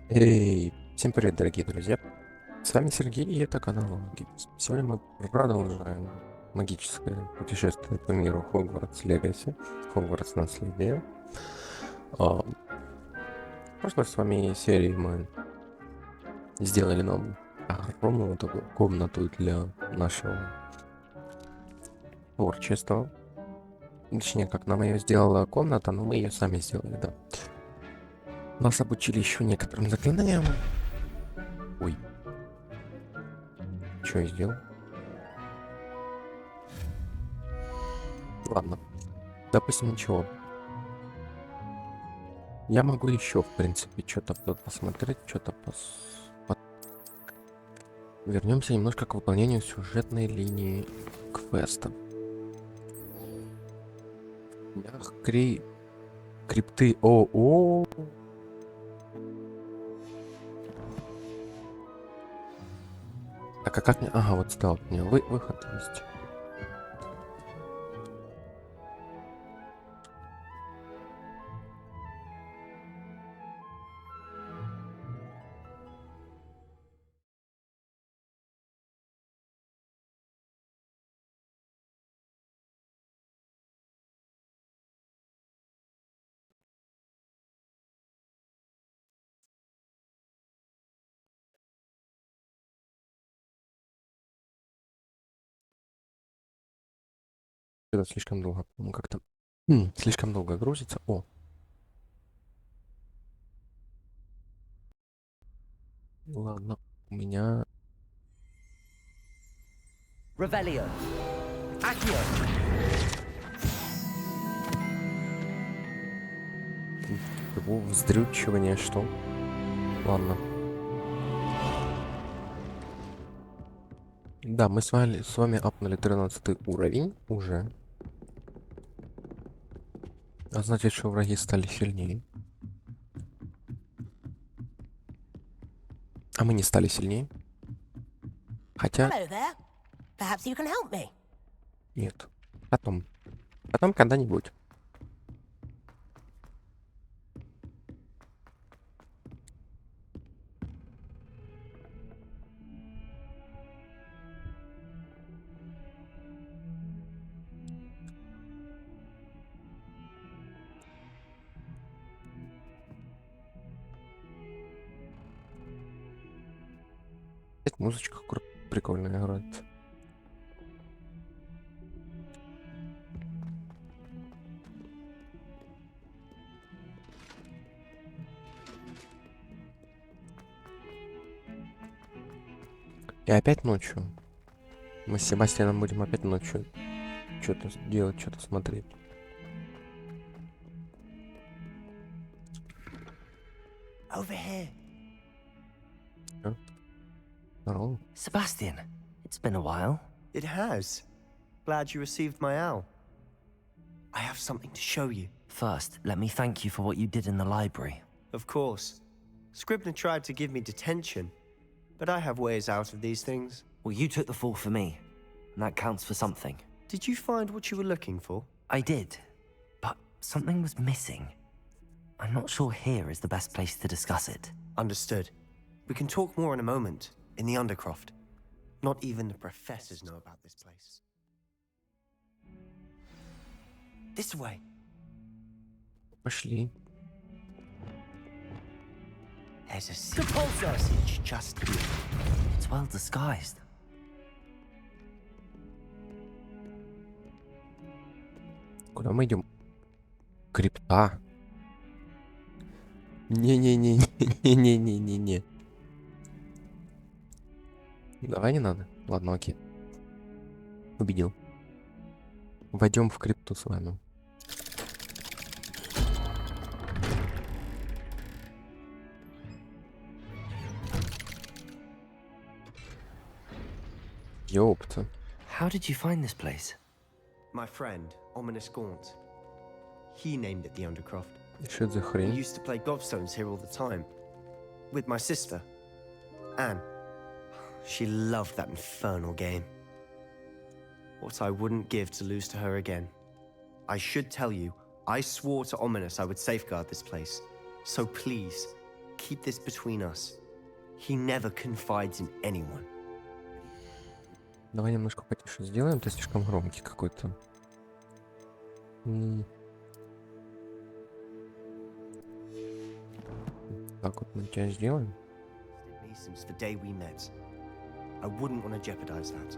Эй, всем привет, дорогие друзья! С вами Сергей, и это канал Хогвартс. Сегодня мы продолжаем магическое путешествие по миру Хогвартс Легаси, Хогвартс Наследие. В прошлой с вами серии мы сделали нам огромную такую комнату для нашего творчества. Точнее, как нам ее сделала комната, но мы ее сами сделали, да. Нас обучили еще некоторым заклинаниям. Ой, что я сделал? Ладно, допустим, ничего. Я могу еще, в принципе, что-то посмотреть, что-то Вернемся немножко к выполнению сюжетной линии квеста. Крипты. О. Так, а как мне... Ага, вот стал. У меня выход есть. Это слишком долго. Ну, как-то... слишком долго грузится. О. Ладно. У меня... Revelio. Accio. Его вздрючивание, что? Ладно. Да, мы с вами апнули 13 уровень уже. А значит, что враги стали сильнее. А мы не стали сильнее. Хотя... Hello there. Perhaps you can help me. Нет. Потом. Потом когда-нибудь. Опять музычка прикольная играет. И опять ночью. Мы с Себастьяном будем опять ночью что-то делать, что-то смотреть. Over here. Здорово. Sebastian, it's been a while. It has. Glad you received my owl. I have something to show you. First, let me thank you for what you did in the library. Of course. Scribner tried to give me detention, but I have ways out of these things. Well, you took the fall for me, and that counts for something. Did you find what you were looking for? I did, but something was missing. I'm not sure here is the best place to discuss it. Understood. We can talk more in a moment, in the Undercroft. Not even the professors know about this place. This way. Пошли. There's a secret passage just here. It's well disguised. Куда мы идем? Крипта. Не-не-не-не-не-не-не-не. Давай не надо. Ладно, окей. Убедил. Войдем в крипту с вами. Ёпта. How did you find this place? My friend, Ominous Gaunt. He named it the Undercroft. Что это за We хрень? used to play gobstones here all the time. With my sister, Anne. She loved that infernal game. What I wouldn't give to lose to her again. I should tell you, I swore to Ominous I would safeguard this place. So please, keep this between us. He never confides in anyone. Давай немножко потише сделаем, ты слишком громкий какой-то. Так вот мы тебя сделаем. Me since the day we met. I wouldn't want to jeopardize that.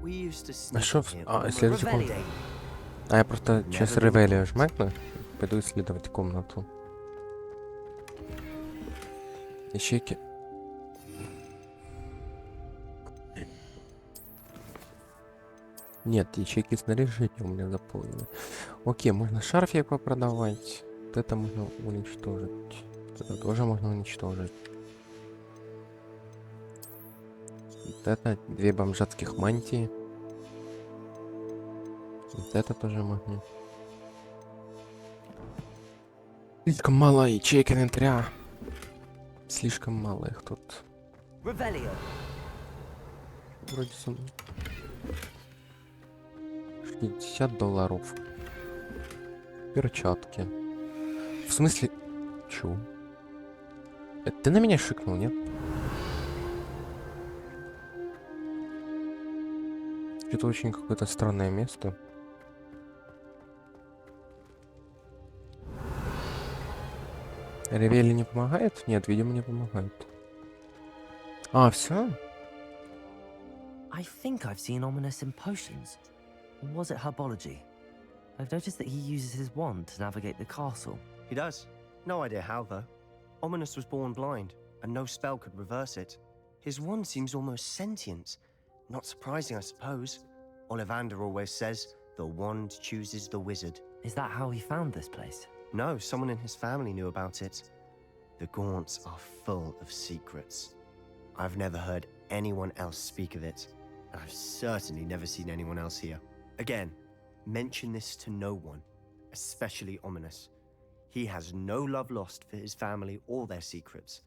We used to А sneak шо... in here А, следующую комнату. daily. А я просто сейчас ревелию жмакну. Пойду исследовать комнату. Ищейки. Нет, ячейки снаряжения у меня заполнены. Окей, можно шарфик попродавать. Вот это можно уничтожить. Вот это тоже можно уничтожить. Вот это 2 бомжатских мантии. Вот это тоже можно. Слишком мало ячеек инвентаря. Слишком мало их тут. Revelio. Вроде сум... $60. Перчатки. В смысле? Чё? Это ты на меня шикнул, нет? Это очень какое-то странное место. Ревели не помогает? Нет, видимо, не помогает. А, все? I think I've seen Ominous in potions. Or was it herbology? I've noticed that he uses his wand to navigate the castle. He does. No idea how, though. Ominous was born blind, and no spell could reverse it. His wand seems almost sentient. Not surprising, I suppose. Ollivander always says, the wand chooses the wizard. Is that how he found this place? No, someone in his family knew about it. The Gaunts are full of secrets. I've never heard anyone else speak of it, and I've certainly never seen anyone else here. Again, mention this to no one, especially Ominous. He has no love lost for his family or their secrets,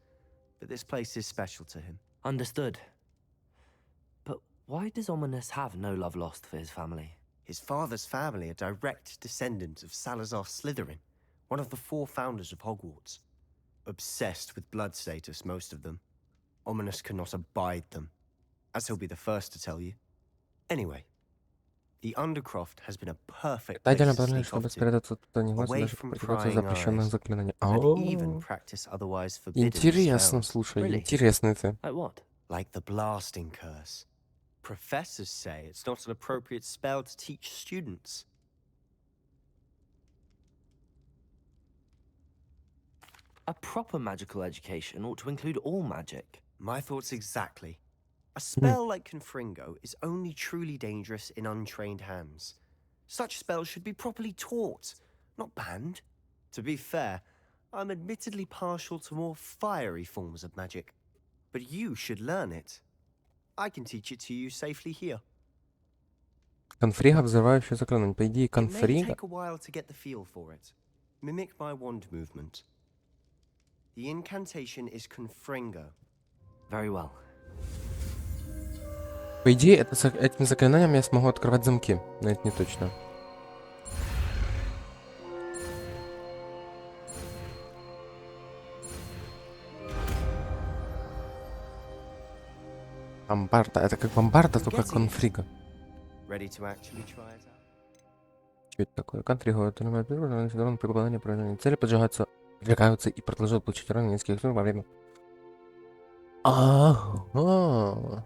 but this place is special to him. Understood. But why does Ominous have no love lost for his family? His father's family are direct descendants of Salazar Slytherin, one of the 4 founders of Hogwarts. Obsessed with blood status, most of them. Ominous cannot abide them, as he'll be the first to tell you. Anyway, the Undercroft has been a perfect place Отдельно to подожди, sneak чтобы off to, спрятаться тут не может away даже from приготовиться prying запрещенных eyes, заклинаний. and even practice otherwise forbidden Интересно, spells, слушай, Really? интересный ты. Like what? like the blasting curse. Professors say it's not an appropriate spell to teach students. A proper magical education ought to include all magic. My thoughts exactly. A spell like Confringo is only truly dangerous in untrained hands. Such spells should be properly taught, not banned. To be fair, I'm admittedly partial to more fiery forms of magic. But you should learn it. I can teach it to you safely here. Конфрига, взрывающее заклинание. По идее, It may конфрига... take a while to get the feel for it. Mimic my wand movement. The incantation is Confringo. Very well. По идее, этим заклинанием я смогу открывать замки. Но это не точно. Бомбарда. Это как бомбарда, только конфрига. Ready to actually try it out? Что это такое? Конфрига. Это при попадании поражения цели поджигаются и продолжают получить раны нескольких секунд во время... Ага.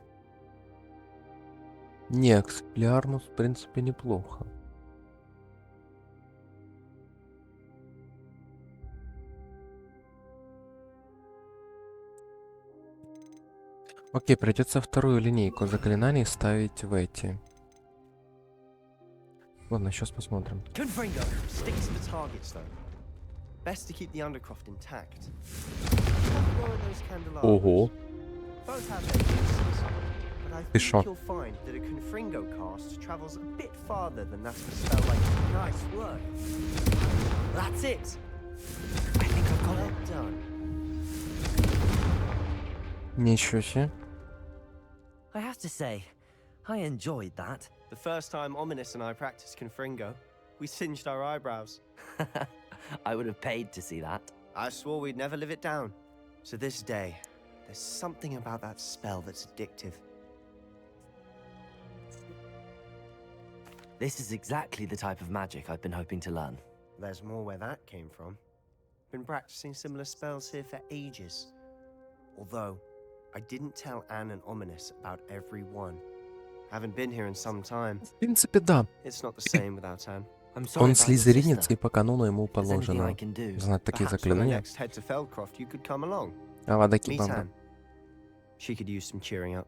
Не, эксплиармус, в принципе, неплохо. Окей, придется вторую линейку заклинаний ставить в эти. Ладно, сейчас посмотрим. Confringo sticks to targets though. Best to keep the Undercroft intact. Ого. Both have their uses, but I Ты think шо? you'll find that a Confringo cast travels a bit farther than that of a spell like nice work. That's it. I think I've got Well it. done. Ничего себе. I have to say, I enjoyed that. The first time Ominous and I practiced Confringo, we singed our eyebrows. I would have paid to see that. I swore we'd never live it down. To this day, there's something about that spell that's addictive. This is exactly the type of magic I've been hoping to learn. There's more where that came from. Been practicing similar spells here for ages. Although, I didn't tell Anne and Ominous about every one. Haven't been here in some time. В принципе, да. It's not the same without Anne. I'm sorry Он about your слизеринец, sister. и по канону ему If there's anything положено I can do. знать такие Perhaps when I заклинания. next head to Feldcroft, you could come along. Авадаки Meet бамба. Anne. She could use some cheering up.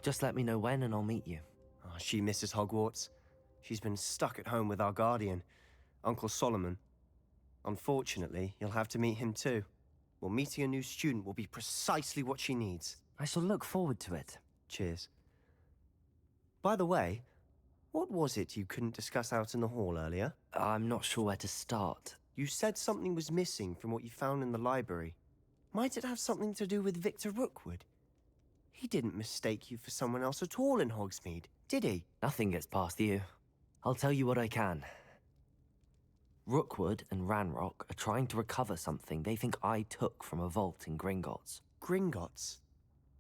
Just let me know when and I'll meet you. Oh, she misses Hogwarts. She's been stuck at home with our guardian, Uncle Solomon. Unfortunately, you'll have to meet him too. Well, meeting a new student will be precisely what she needs. I shall look forward to it. Cheers. By the way, what was it you couldn't discuss out in the hall earlier? I'm not sure where to start. You said something was missing from what you found in the library. Might it have something to do with Victor Rookwood? He didn't mistake you for someone else at all in Hogsmeade, did he? Nothing gets past you. I'll tell you what I can. Rookwood and Ranrock are trying to recover something they think I took from a vault in Gringotts. Gringotts?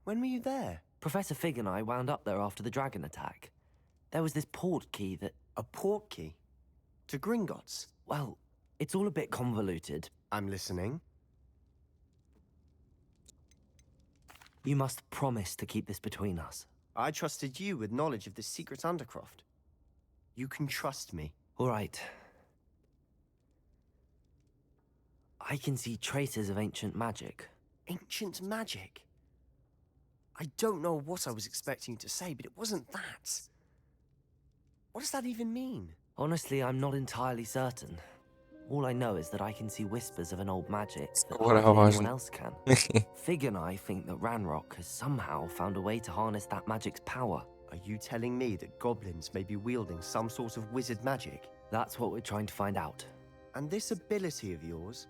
When were you there? Professor Fig and I wound up there after the dragon attack. There was this port key that... A port key? To Gringotts? Well, it's all a bit convoluted. I'm listening. You must promise to keep this between us. I trusted you with knowledge of this secret undercroft. You can trust me. All right. I can see traces of ancient magic. Ancient magic? I don't know what I was expecting you to say, but it wasn't that. What does that even mean? Honestly, I'm not entirely certain. All I know is that I can see whispers of an old magic that What hardly was anyone it? else can. Fig and I think that Ranrock has somehow found a way to harness that magic's power. Are you telling me that goblins may be wielding some sort of wizard magic? That's what we're trying to find out. And this ability of yours,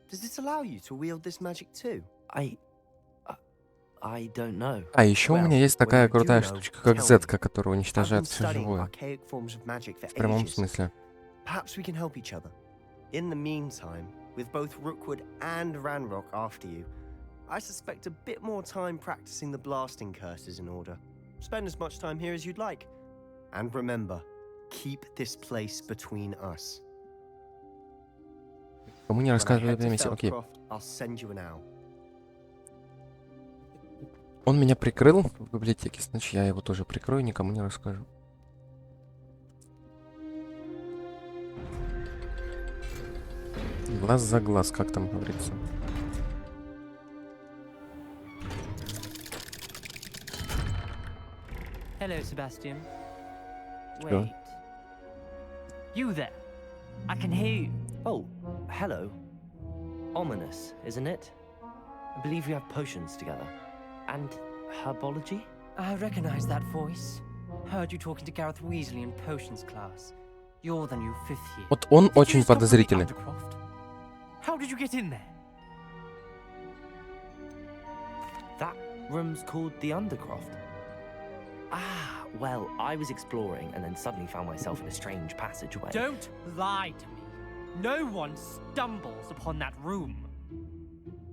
does it allow you to wield this magic too? I don't know. А еще у Well, меня есть when такая you do крутая know, штучка, как tell me. зетка, которая I've been уничтожает все studying живое. archaic forms of magic for В прямом ages. смысле. Perhaps we can help each other. In the meantime, with both Rookwood and Ranrock after you, I suspect a bit more time practicing the blasting curse is in order. Spend as much time here as you'd like. And remember, keep this place between us. Кому не When I рассказывай head to прямо окей. Feldcroft, I'll send you an owl. Он меня прикрыл в библиотеке, значит я его тоже прикрою, никому не расскажу. Глаз за глаз, как там говорится. Hello, Sebastian. Sure. Wait. You there? I can hear you. Oh, hello. Ominous, isn't it? I believe we have potions together. And herbology? I recognize that voice. Heard you talking to Gareth Weasley in potions class. You're the new fifth year. Вот он Did you очень stop at the подозрительный. Undercroft? How did you get in there? That room's called the Undercroft. Ah, well, I was exploring and then suddenly found myself in a strange passageway. Don't lie to me. No one stumbles upon that room.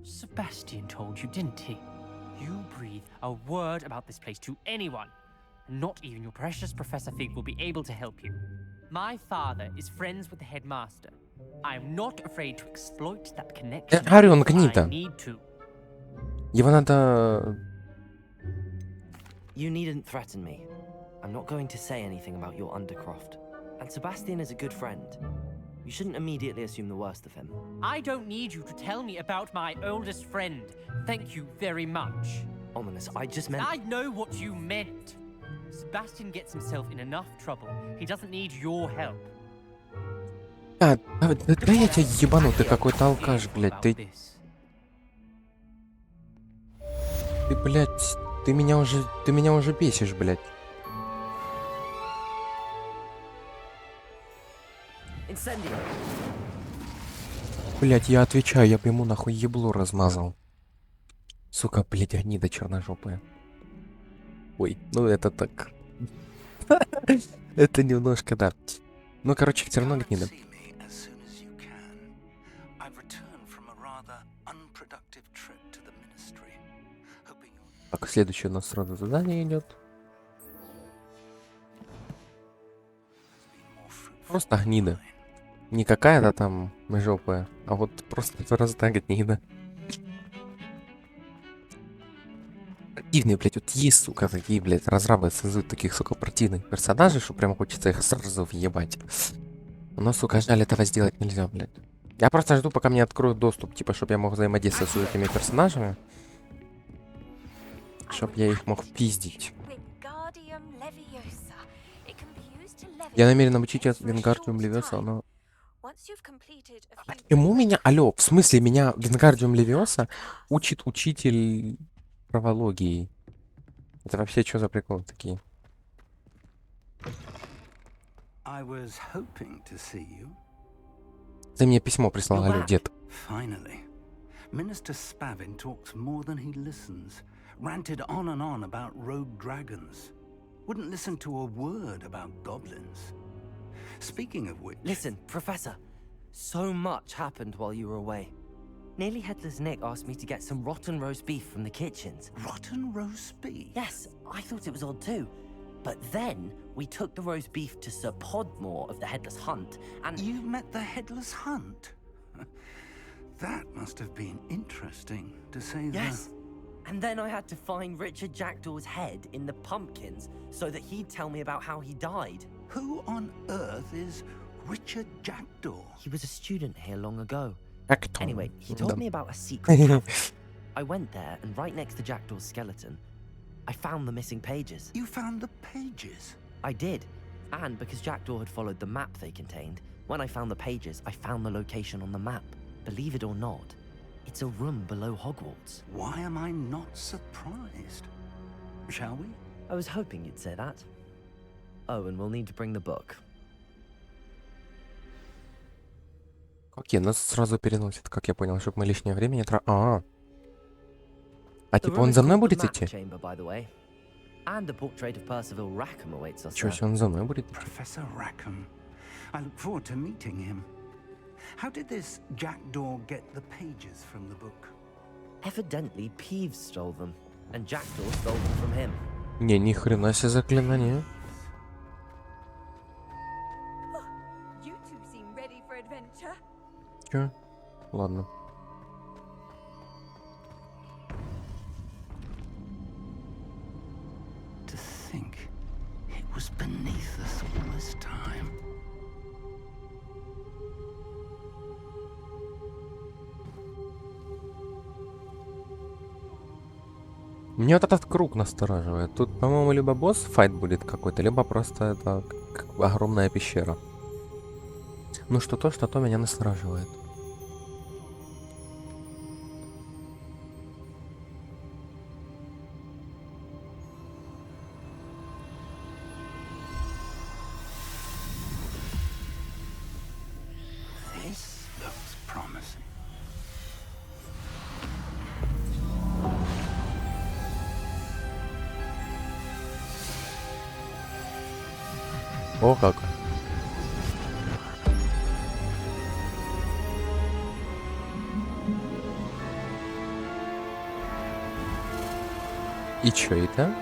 Sebastian told you, didn't he? You breathe a word about this place to anyone, and not even your precious Professor Fig will be able to help you. My father is friends with the headmaster. I am not afraid to exploit that connection. Harry, он if I гнида. need to. Его надо... You needn't threaten me. I'm not going to say anything about your Undercroft. And Sebastian is a good friend. You shouldn't immediately assume the worst of him. I don't need you to tell me about my oldest friend. Thank you very much. Ominous, I just meant... I know what you meant. Sebastian gets himself in enough trouble. He doesn't need your help. Да я тебя ебану, ты какой-то алкаш, блядь, ты, блядь, ты меня уже бесишь, блядь. Incendio. Блядь, я отвечаю, я бы ему нахуй ебло размазал. Сука, блядь, гнида черножопая. Ой, ну это так. Это немножко, да. Ну, короче, все равно гнида. returned from a rather unproductive trip to the ministry, hoping you'll Так, следующее у нас сразу задание идет. be more fruitful. Просто гнида. Не какая-то там жопая, а вот просто простая гнида. Противные, блядь, вот есть, сука, такие, блядь, разрабы создают таких, сука, противных персонажей, что прям хочется их сразу въебать. Но, сука, жаль, этого сделать нельзя, блядь. Я просто жду, пока мне откроют доступ, типа, чтобы я мог взаимодействовать с этими персонажами. Чтоб я их мог пиздить. Я намерен обучить Вингардиум Левиоса, но... А почему меня... Алло, в смысле меня Вингардиум Левиоса учит учитель травологии? Это вообще что за приколы такие? I was hoping to see you. Ты мне письмо прислал, You're алло, back. дед. Finally. Minister Spavin talks more than he listens. Ranted on and on about rogue dragons. Wouldn't listen to a word about goblins. Speaking of which... Listen, Professor. So much happened while you were away. Nearly Headless Nick asked me to get some rotten roast beef from the kitchens. Rotten roast beef? Yes, I thought it was odd too. But then we took the roast beef to Sir Podmore of the Headless Hunt, and You met the Headless Hunt? That must have been interesting, to say yes. And then I had to find Richard Jackdaw's head in the pumpkins so that he'd tell me about how he died. the... Who on earth is Richard Jackdaw? He was a student here long ago. Как там? Anyway, he Да. told me about a secret cavern. I went there, and right next to Jackdaw's skeleton, I found the missing pages. You found the pages? I did. And because Jackdaw had followed the map they contained, when I found the pages, I found the location on the map. Believe it or not, it's a room below Hogwarts. Why am I not surprised? Shall we? I was hoping you'd say that. Oh, and we'll need to bring the book. Окей, нас сразу переносит, как я понял, чтобы мы лишнее время не А The типа room он is за мной called the будет Map идти? Chamber, by the way. And a portrait of Percival Rackham awaits us Чё, there. если он за мной будет идти? Professor Rackham. I look forward to meeting him. How did this Jackdaw get the pages from the book? Evidently, Peeves stole them, and Jackdaw stole them from him. Не, ни хрена себе заклинание. You two seem ready for adventure. Чё? Ладно. To think it was beneath us all this time. Мне вот этот круг настораживает. Тут, по-моему, либо босс-файт будет какой-то, либо просто это как бы огромная пещера. Ну что то меня настораживает. This looks promising. О, как. И чё это?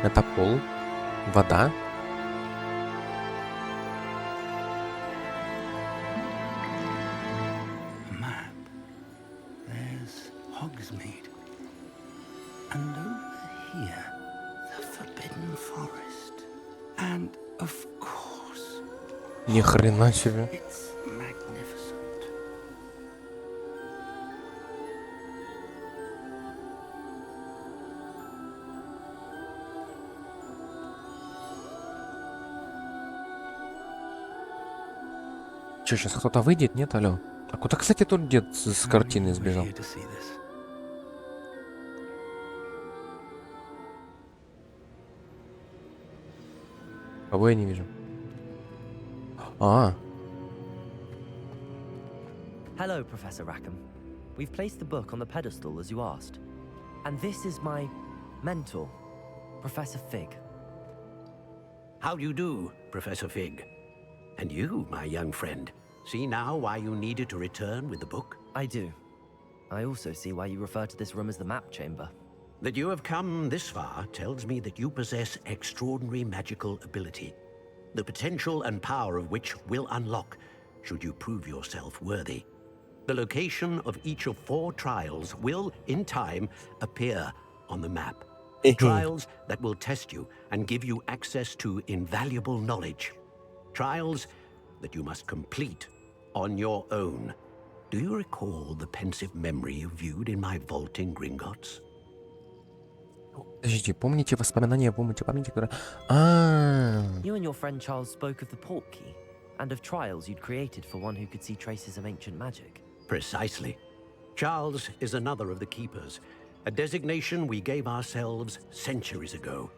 Это пол? Вода? A map. There's Hogsmeade. And over here, the Forbidden Forest. And, of course, Ни хрена себе. it's magnificent. Чё, сейчас кто-то выйдет? Нет, алло? А куда, кстати, тот дед с картины We're сбежал? here to see this. Кого я не вижу? А, Hello, Professor Rackham. We've placed the book on the pedestal as you asked. And this is my mentor, Professor Fig. How do you do, Professor Fig? And you, my young friend, see now why you needed to return with the book? I do. I also see why you refer to this room as the map chamber. That you have come this far tells me that you possess extraordinary magical ability, the potential and power of which will unlock should you prove yourself worthy. The location of each of 4 trials will, in time, appear on the map. Trials that will test you and give you access to invaluable knowledge. Trials that you must complete on your own. Do you recall the pensive memory you viewed in my vault in Gringotts? Подождите, помните воспоминания в омуте памяти, которые... You and your friend Charles spoke of the port key, and of trials you'd created for one who could see traces of ancient magic. Precisely. Charles is another of the Keepers, a designation we gave ourselves centuries ago,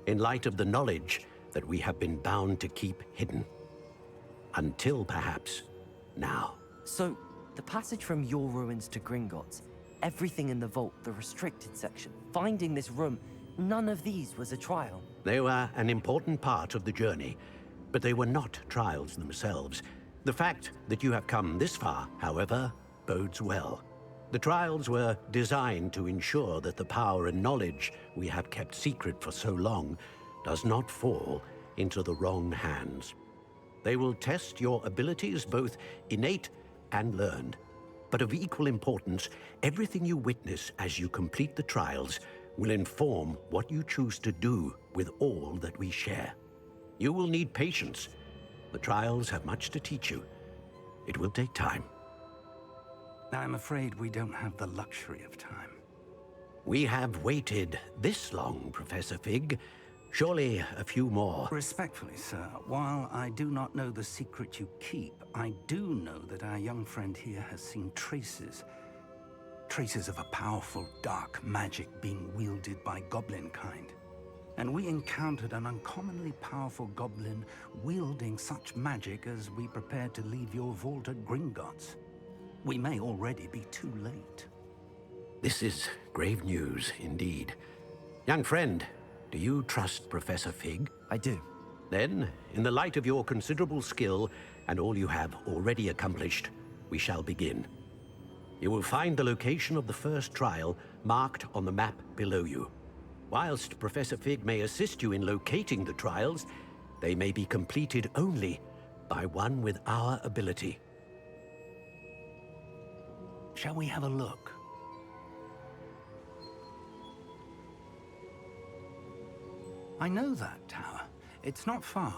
in light of the knowledge that we have been bound to keep hidden. Until perhaps now. So, the passage from your ruins to Gringotts, everything in the vault, the restricted section, finding this room, none of these was a trial. They were an important part of the journey, but they were not trials themselves. The fact that you have come this far, however, bodes well. The trials were designed to ensure that the power and knowledge we have kept secret for so long does not fall into the wrong hands. They will test your abilities, both innate and learned. But of equal importance, everything you witness as you complete the trials will inform what you choose to do with all that we share. You will need patience. The trials have much to teach you. It will take time. I'm afraid we don't have the luxury of time. We have waited this long, Professor Fig. Surely a few more. Respectfully, sir, while I do not know the secret you keep, I do know that our young friend here has seen traces of a powerful dark magic being wielded by goblin kind. And we encountered an uncommonly powerful goblin wielding such magic as we prepared to leave your vault at Gringotts. We may already be too late. This is grave news indeed. Young friend, do you trust Professor Fig? I do. Then, in the light of your considerable skill and all you have already accomplished, we shall begin. You will find the location of the first trial marked on the map below you. Whilst Professor Fig may assist you in locating the trials, they may be completed only by one with our ability. Shall we have a look? I know that tower. It's not far.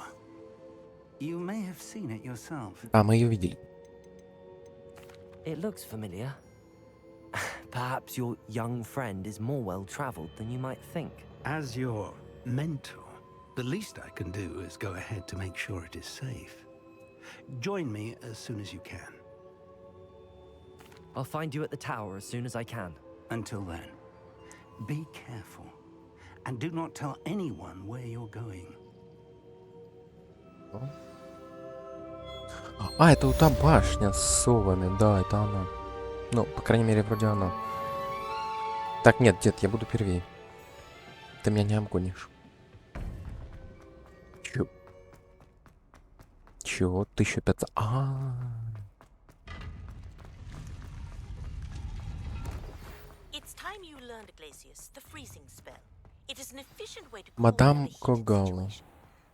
You may have seen it yourself. А, мы ее видели. It looks familiar. Perhaps your young friend is more well-traveled than you might think. As your mentor, the least I can do is go ahead to make sure it is safe. Join me as soon as you can. I'll find you at the tower as soon as I can. Until then, be careful. And do not tell anyone where you're going. А, это вот та башня с совами, да, это она. Ну, по крайней мере, вроде она. Так, нет, дед, я буду первей. Ты меня не обгонишь. Чего? 1500. It's time you learned, Glacius, the freezing spell. It is an efficient way to cool Мадам down a heated Когала. situation.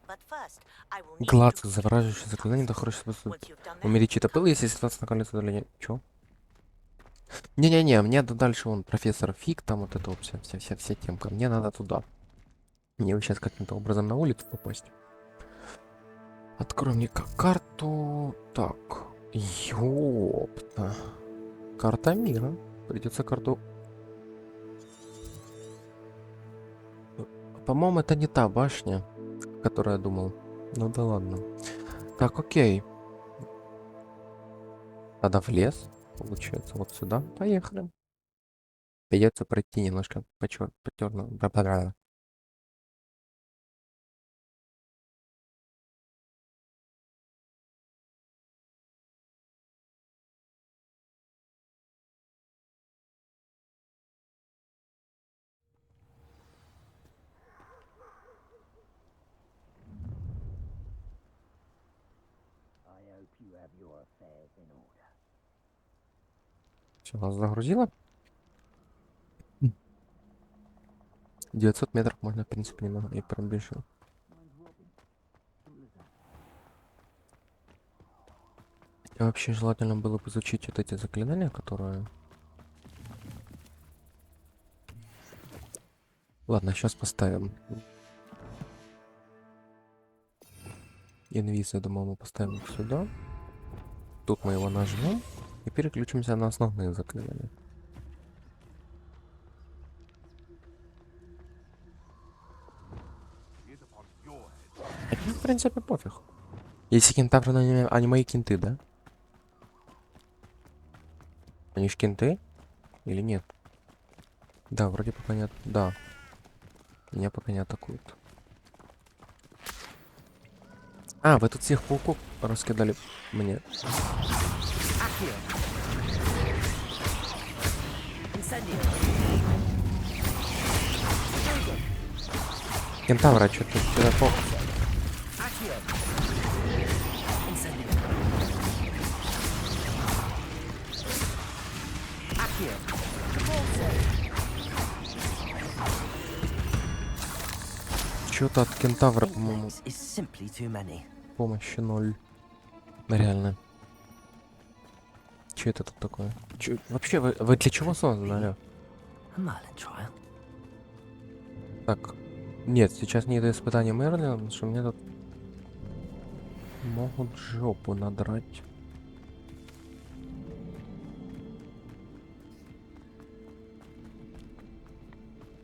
But first, I will need Глаз, you to завораживающее заклинание, да хороший способ Once you've done that, умерить чей-то пыл, если ситуация накалится удаление. Чё? Не-не-не, мне дальше вон профессор Фиг, там вот это вот вся темка. Мне надо туда. Мне сейчас каким-то образом на улицу попасть. Открой мне карту. Так. Ёпта. Карта мира. Придется карту... По-моему, это не та башня, которую я думал. Ну да ладно. Так, окей. Надо в лес, получается, вот сюда. Поехали. Придется пройти немножко потерно. Все, нас загрузило. 900 метров можно, в принципе, немного и пробежать. И вообще желательно было бы изучить вот эти заклинания, которые... Ладно, сейчас поставим. Инвиз, я думаю, мы поставим сюда. Тут мы его нажмем и переключимся на основные заклинания. В принципе, пофиг. Если кентавры на аниме, они мои кенты, да? Они ж кенты? Или нет? Да, вроде пока нет. Да. Меня пока не атакуют. А, вы тут всех пауков раскидали мне. Кентавра, что-то сюда по... Что-то от кентавра, по-моему, помощи 0. Реально. Че это тут такое? Вообще, вы для чего созданы, алё? Так. Нет, сейчас не это испытание Мерлина, потому что мне тут могут жопу надрать.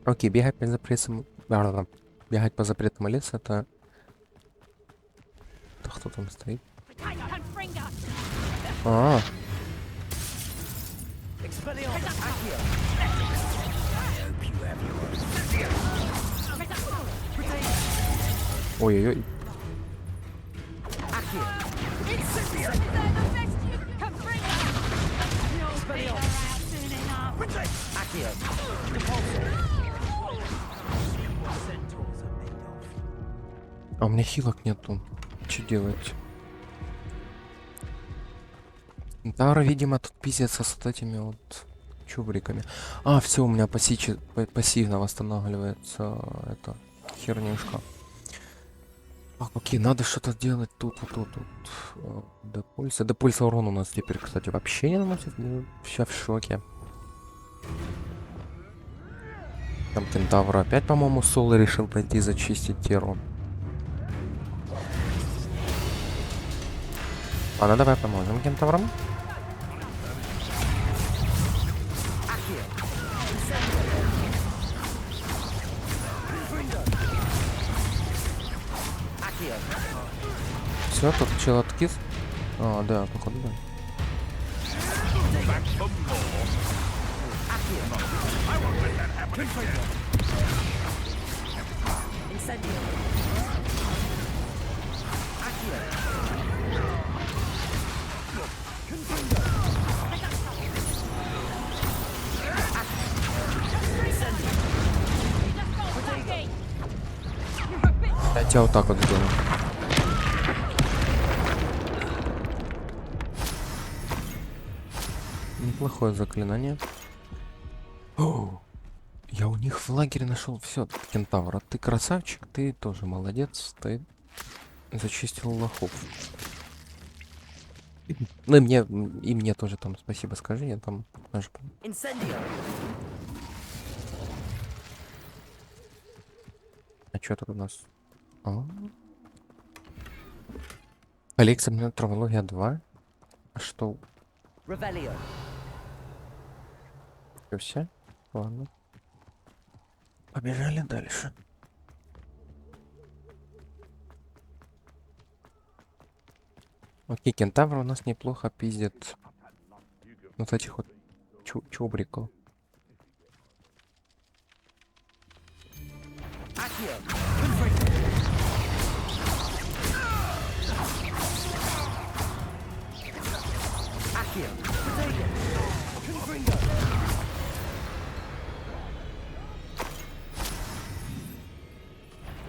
Окей, бегать по запретам... Бегать по запретам леса, это... Это кто там стоит? А, ой-ой-ой. А у меня хилок нету. Что делать? Тара, видимо, тут пиздится с вот этими вот чубриками. А, все, у меня пассивно восстанавливается эта хернюшка. Окей, надо что-то делать тут. До пульса. До пульса урон у нас теперь, кстати, вообще не наносит. Сейчас в шоке. Там кентавр опять, по-моему, Соло решил пойти зачистить теру. Ладно, давай поможем кентаврам. Все, тут чел откис. А, да, походу, да. Я тебя вот так вот сделаю. Неплохое заклинание. О, я у них в лагере нашел все, кентавра. Ты красавчик, ты тоже молодец, ты зачистил лохов. Ну и мне тоже там спасибо скажи, я там наш... А что тут у нас? Коллекция травология 2. А что? Все? Ладно. Побежали дальше. Окей, кентавр у нас неплохо пиздит вот этих вот чубриков.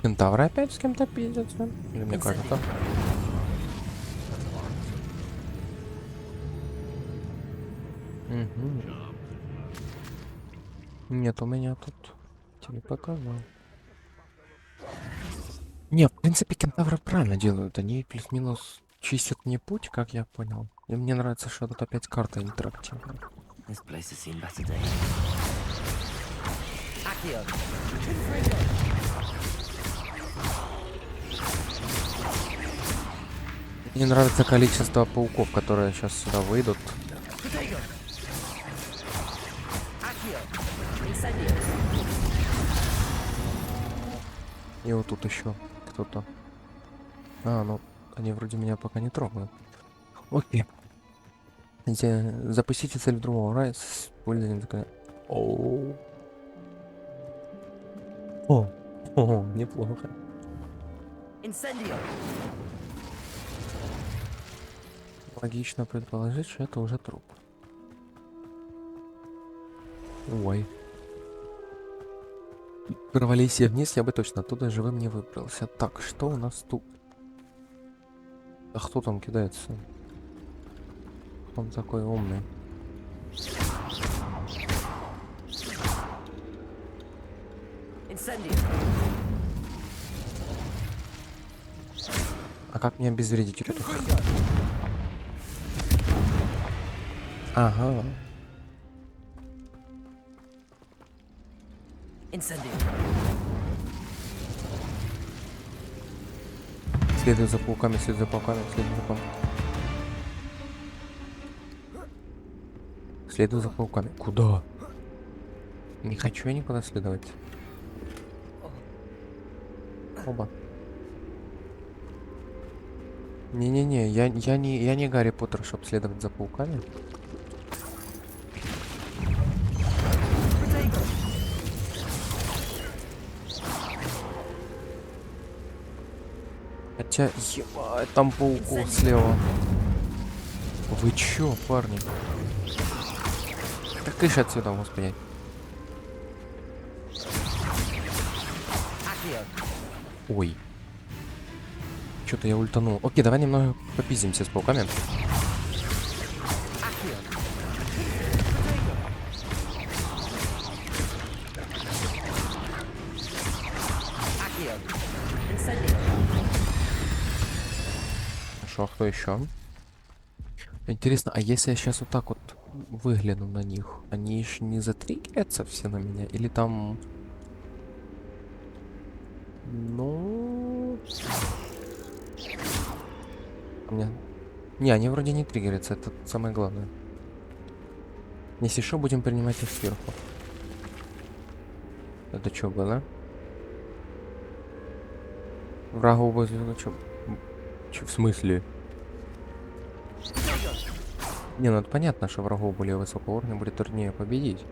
Кентавры опять с кем-то пиздятся? Или мне кажется? Угу. Нет, у меня тут тебе показал. Не, в принципе, кентавры правильно делают. Они плюс-минус чистят мне путь, как я понял. И мне нравится, что тут опять карта интерактивная. This place has seen better days. Accio. Мне нравится количество пауков, которые сейчас сюда выйдут. И вот тут еще кто-то. А, ну, они вроде меня пока не трогают. Окей. Запустите цель в другого рая с использованием такая. О, неплохо. Incendio. Логично предположить, что это уже труп. Ой. Провались я вниз, я бы точно оттуда живым не выбрался. Так, что у нас тут? А кто там кидается? Он такой умный. Incendio. А как мне обезвредить эту хрень? Ага. Incendio. Следуй за пауками, следуй за пауками, следуй за пауками. Следуй за пауками. Куда? Не хочу я никуда следовать. Оба. Не-не-не, я не Гарри Поттер, чтобы следовать за пауками. Хотя, ебать, там пауков слева. Вы чё, парни? Так кыш отсюда, господи. Ой. Что-то я ультанул. Окей, давай немного попиздимся с пауками. Хорошо, а кто еще? Интересно, а если я сейчас вот так вот выгляну на них, они ж не затриггерятся все на меня? Или там... Ну... У меня... Не, они вроде не триггерятся, это самое главное. Если что, будем принимать их сверху. Это что было? Врагу возле... Чё, в смысле? Не, ну это понятно, что врагов более высокого уровня будет труднее победить.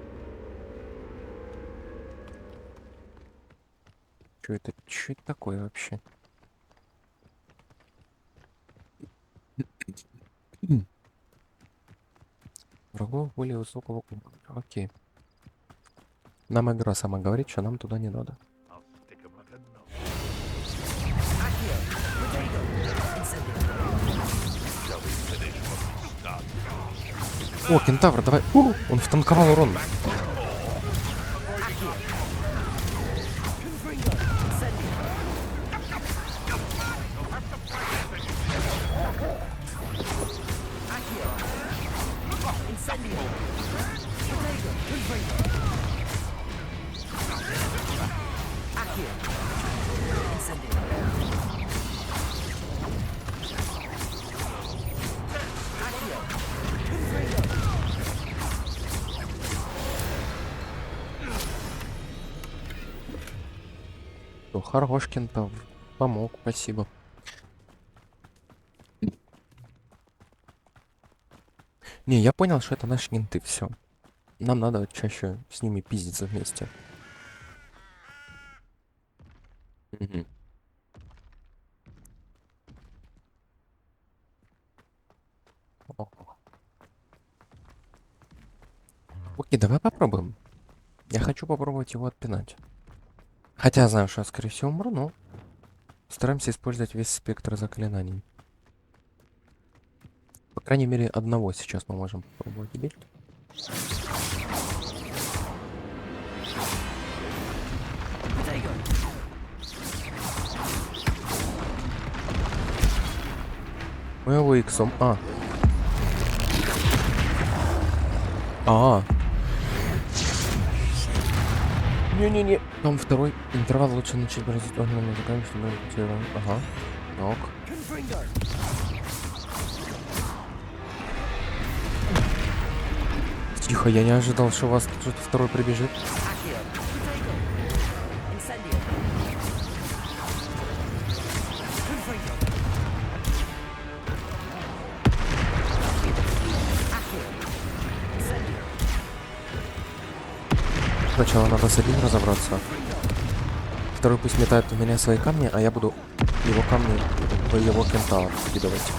Что это? Что это такое вообще? Врагов более высокого уровня. Окей. Нам игра сама говорит, что нам туда не надо. О, кентавр, давай. Он втанковал урон. Хорош кентавр. Помог, спасибо. Не, я понял, что это наши кенты, все. Нам надо чаще с ними пиздиться вместе. Угу. Окей, давай попробуем. Я хочу попробовать его отпинать. Хотя знаю, что я, скорее всего, умру, но стараемся использовать весь спектр заклинаний. По крайней мере, одного сейчас мы можем попробовать убить. Potato. Мы его иксом. Не-не-не. Там второй интервал лучше начать бороться огненными языками, чтобы он потерял. Ага. Ок. Тихо, я не ожидал, что у вас тут что-то второй прибежит. Сначала надо с одним разобраться. Второй пусть метает в меня свои камни, а я буду его камни в его кентавр кидывать.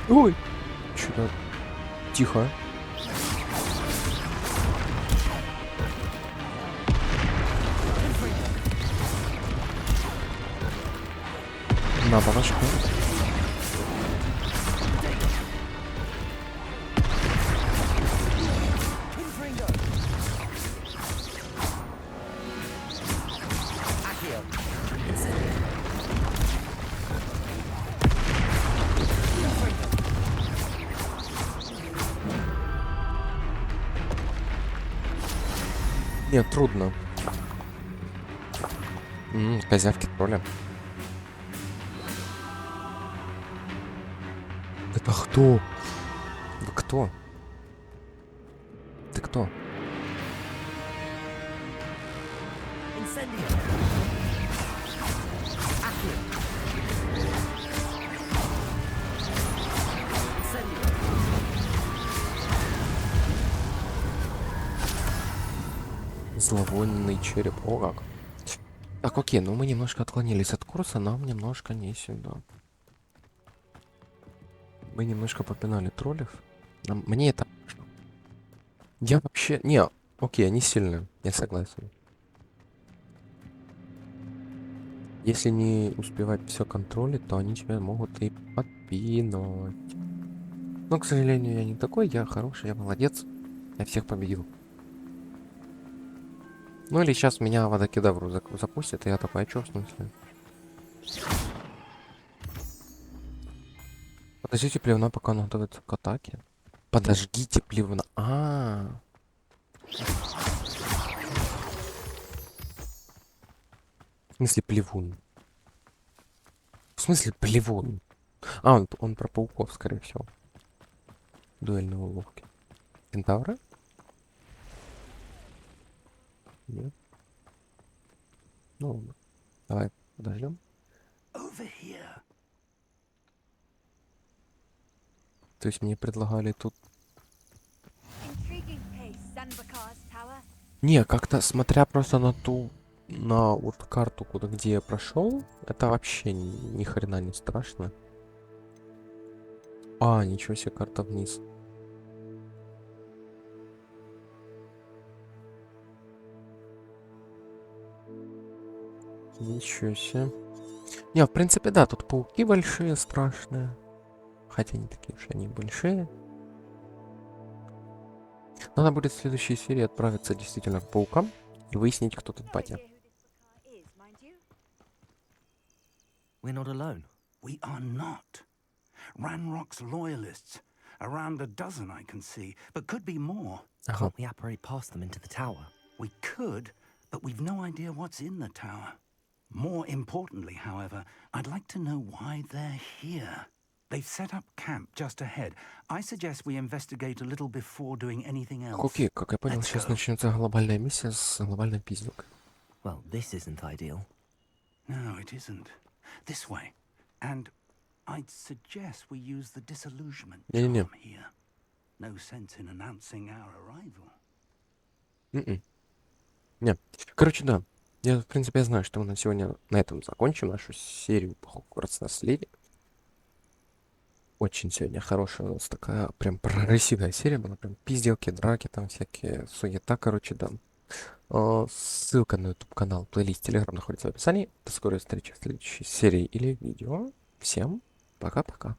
Ой! Чё-то... Тихо. На, палочку. Нет, трудно. Козявки тролля. Это кто? Вы кто? Ты кто? Зловонный череп. О, как. Так, окей, ну мы немножко отклонились от курса, нам немножко не сюда. Мы немножко попинали троллев. Мне это... Я вообще... Не, окей, они сильные, я согласен. Если не успевать все контролить, то они тебя могут и подпинуть. Но, к сожалению, я не такой, я хороший, я молодец. Я всех победил. Ну или сейчас меня в водокидавру запустят, и я такой, а чё в смысле? Подождите плевна, пока он готовится к атаке. Подождите плевна. В смысле плевун? В смысле плевун? Он про пауков, скорее всего. Дуэльные уловки. Кентавры? Нет. Ну ладно. Давай подождем. То есть мне предлагали тут... Не, как-то смотря просто на вот карту, где я прошел, это вообще ни хрена не страшно. Ничего себе, карта вниз. Ничего себе. Не, в принципе, да, тут пауки большие, страшные. Хотя не такие уж они большие. Надо будет в следующей серии отправиться действительно к паукам и выяснить, кто тут батя. We're not alone. We are not. Ranrock's loyalists. Around a dozen I can see, but could be more. Can't we apparate past them into the tower? We could, but we've no idea what's in the tower. More importantly, however, I'd like to know why they're here. They've set up camp just ahead. I suggest we investigate a little before doing anything else. Окей, как я понял, сейчас начнется глобальная миссия с глобальной пиздюкой. Well, this isn't ideal. No, it isn't. This way. And I'd suggest we use the disillusionment charm here. No sense in announcing our arrival. Не. Короче, да. Я, в принципе, знаю, что мы на сегодня на этом закончим нашу серию по Хогвартс Наследие. Очень сегодня хорошая у нас такая прям прогрессивная серия была. Прям пизделки, драки, там всякие суета, короче, да. Ссылка на YouTube канал, плейлист, Telegram находится в описании. До скорой встречи в следующей серии или видео. Всем пока-пока.